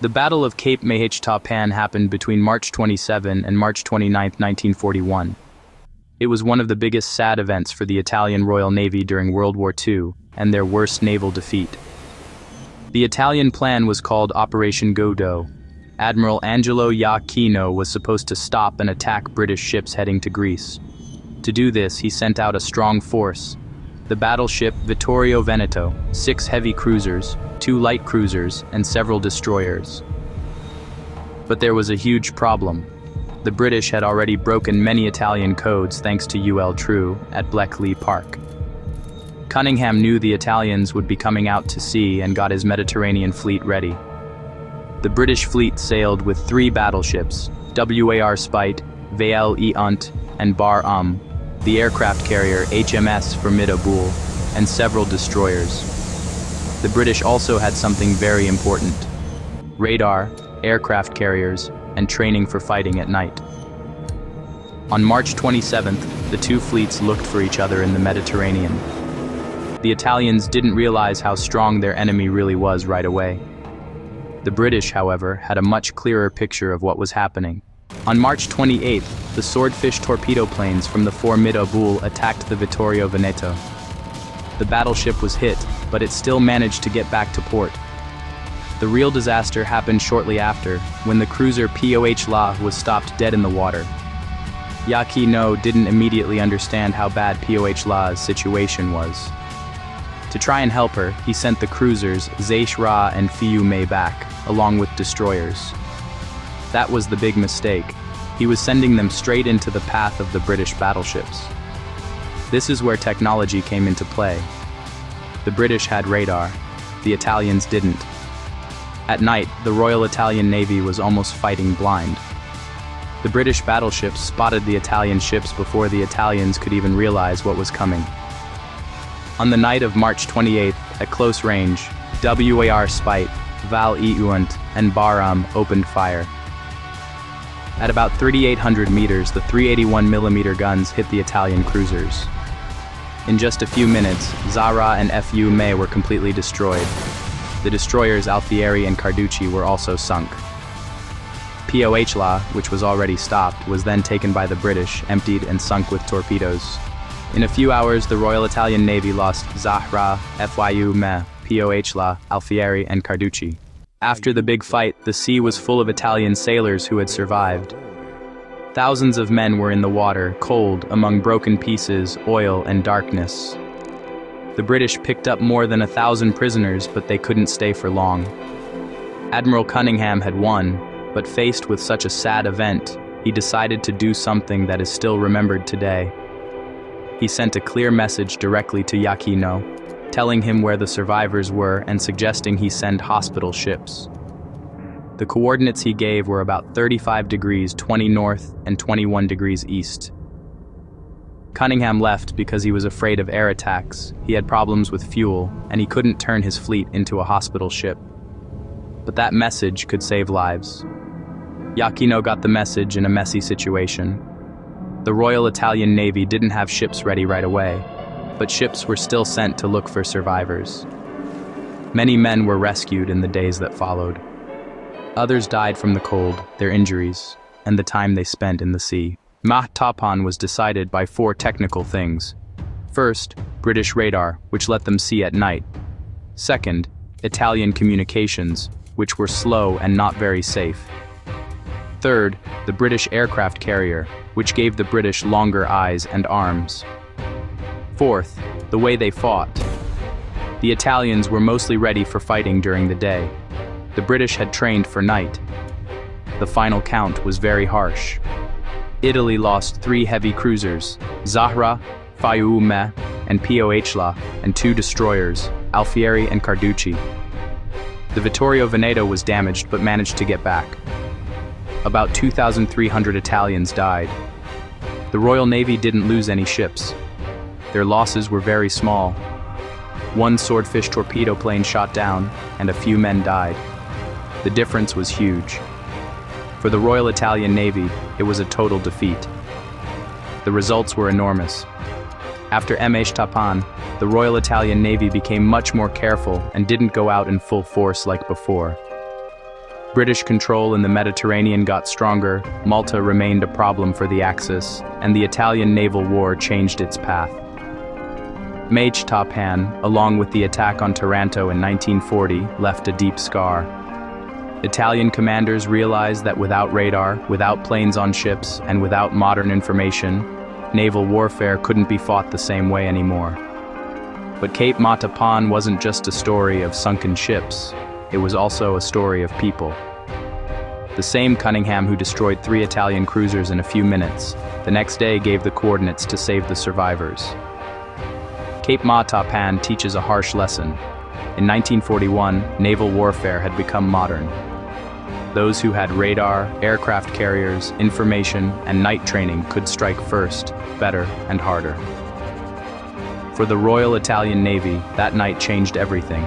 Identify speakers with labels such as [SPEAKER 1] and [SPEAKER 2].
[SPEAKER 1] The Battle of Cape Matapan happened between March 27 and March 29, 1941. It was one of the biggest sad events for the Italian Royal Navy during World War II and their worst naval defeat. The Italian plan was called Operation Gaudo. Admiral Angelo Iachino was supposed to stop and attack British ships heading to Greece. To do this, he sent out a strong force: the battleship Vittorio Veneto, 6 heavy cruisers, 2 light cruisers, and several destroyers. But there was a huge problem. The British had already broken many Italian codes thanks to UL True at Bleckley Park. Cunningham knew the Italians would be coming out to sea and got his Mediterranean fleet ready. The British fleet sailed with 3 battleships, Warspite, Valiant, and Barham, the aircraft carrier HMS Warspite, and several destroyers. The British also had something very important: radar, aircraft carriers, and training for fighting at night. On March 27th, the 2 fleets looked for each other in the Mediterranean. The Italians didn't realize how strong their enemy really was right away. The British, however, had a much clearer picture of what was happening. On March 28th, the Swordfish torpedo planes from the Formidable attacked the Vittorio Veneto. The battleship was hit, but it still managed to get back to port. The real disaster happened shortly after, when the cruiser Pola was stopped dead in the water. Iachino didn't immediately understand how bad Pola's situation was. To try and help her, he sent the cruisers Zara and Fiume back, along with destroyers. That was the big mistake. He was sending them straight into the path of the British battleships. This is where technology came into play. The British had radar, the Italians didn't. At night, the Royal Italian Navy was almost fighting blind. The British battleships spotted the Italian ships before the Italians could even realize what was coming. On the night of March 28th, at close range, Warspite, Valiant, and Barham opened fire. At about 3,800 meters, the 381mm guns hit the Italian cruisers. In just a few minutes, Zara and Fiume were completely destroyed. The destroyers Alfieri and Carducci were also sunk. Pola, which was already stopped, was then taken by the British, emptied and sunk with torpedoes. In a few hours, the Royal Italian Navy lost Zara, Fiume, Pola, Alfieri, and Carducci. After the big fight, the sea was full of Italian sailors who had survived. Thousands of men were in the water, cold, among broken pieces, oil, and darkness. The British picked up more than 1,000 prisoners, but they couldn't stay for long. Admiral Cunningham had won, but faced with such a sad event, he decided to do something that is still remembered today. He sent a clear message directly to Iachino, telling him where the survivors were and suggesting he send hospital ships. The coordinates he gave were about 35 degrees 20 north and 21 degrees east. Cunningham left because he was afraid of air attacks, he had problems with fuel, and he couldn't turn his fleet into a hospital ship. But that message could save lives. Iachino got the message in a messy situation. The Royal Italian Navy didn't have ships ready right away, but ships were still sent to look for survivors. Many men were rescued in the days that followed. Others died from the cold, their injuries, and the time they spent in the sea. Matapan was decided by 4 technical things. First, British radar, which let them see at night. Second, Italian communications, which were slow and not very safe. Third, the British aircraft carrier, which gave the British longer eyes and arms. Fourth, the way they fought. The Italians were mostly ready for fighting during the day. The British had trained for night. The final count was very harsh. Italy lost 3 heavy cruisers, Zara, Fiume, and Pola, and 2 destroyers, Alfieri and Carducci. The Vittorio Veneto was damaged but managed to get back. About 2,300 Italians died. The Royal Navy didn't lose any ships. Their losses were very small. 1 Swordfish torpedo plane shot down, and a few men died. The difference was huge. For the Royal Italian Navy, it was a total defeat. The results were enormous. After Matapan, the Royal Italian Navy became much more careful and didn't go out in full force like before. British control in the Mediterranean got stronger, Malta remained a problem for the Axis, and the Italian naval war changed its path. HMS Tapan, along with the attack on Taranto in 1940, left a deep scar. Italian commanders realized that without radar, without planes on ships, and without modern information, naval warfare couldn't be fought the same way anymore. But Cape Matapan wasn't just a story of sunken ships, it was also a story of people. The same Cunningham who destroyed 3 Italian cruisers in a few minutes, the next day gave the coordinates to save the survivors. Cape Matapan teaches a harsh lesson. In 1941, naval warfare had become modern. Those who had radar, aircraft carriers, information, and night training could strike first, better, and harder. For the Royal Italian Navy, that night changed everything.